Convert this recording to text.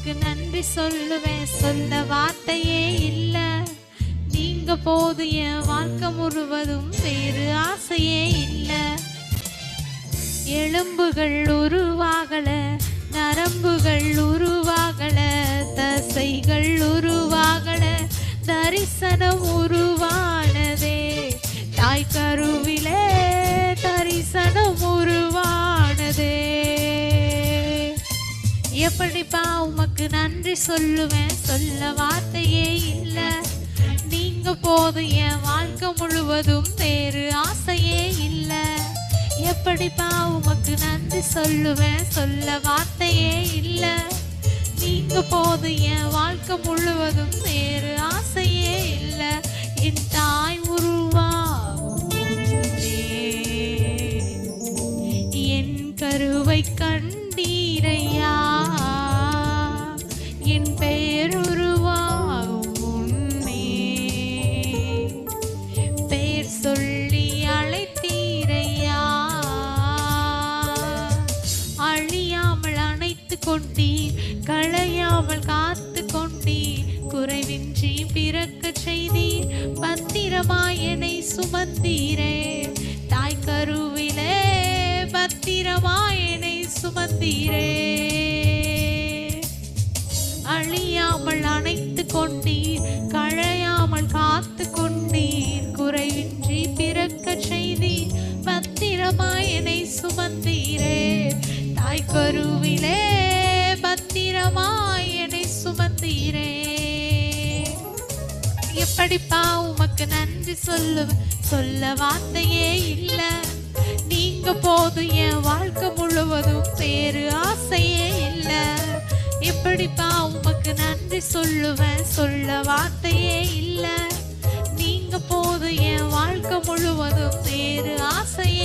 உமக்கு நன்றி சொல்லுவேன், சொல்ல வார்த்தையே இல்ல. நீங்க போது என் வாழ்க்கை முழுவதும் வேறு ஆசையே இல்ல. எலும்புகள் உருவாகல, நரம்புகள் உருவாகல, தசைகள் உருவாகல, தரிசனம் உருவானதே. தாய் கருவிலே தரிசனம் உருவானதே. எப்படிப்பா உமக்கு நன்றி சொல்லுவேன், சொல்ல வார்த்தையே இல்ல. நீங்க போதும் என் வாழ்க்கை முழுவதும் வேறு ஆசையே இல்ல. எப்படிப்பா உமக்கு நன்றி சொல்லுவேன், சொல்ல வார்த்தையே இல்ல. நீங்க போதும் என் வாழ்க்கை முழுவதும் வேறு ஆசையே இல்ல. என் தாய் உருவாகும் என் கருவை கண்டீரையா. என் பெயர் உருவாகும் முன்னே பெயர் சொல்லி அழைத்தீரையா. அழியாமல் அணைத்து கொண்டீர், களையாமல் காத்து கொண்டீர், குறைவின்றி பிறக்க செய்தீர், பத்திரமாய் என்னை சுமந்தீரே. தாய் கருவிலே பத்திரமாய் என்னை சுமந்தீரே. அழியாமல் அணைத்து கொண்டீர், களையாமல் காத்து கொண்டீர், குறைவின்றி பிறக்க செய்தீர், பத்திரமாய் என்னை சுமந்தீரே. தாய் கருவிலே பத்திரமாய் என்னை சுமந்தீரே. எப்படிப்பா உமக்கு நன்றி சொல்லுவேன், சொல்ல வார்த்தையே இல்ல. நீங்க போதும் என் வாழ்க்கை முழுவதும் வேறு ஆசையே இல்ல. எப்படிப்பா உமக்கு நன்றி சொல்லுவேன், சொல்ல வார்த்தையே இல்ல. நீங்க போதும் என் வாழ்க்கை முழுவதும் வேறு ஆசையே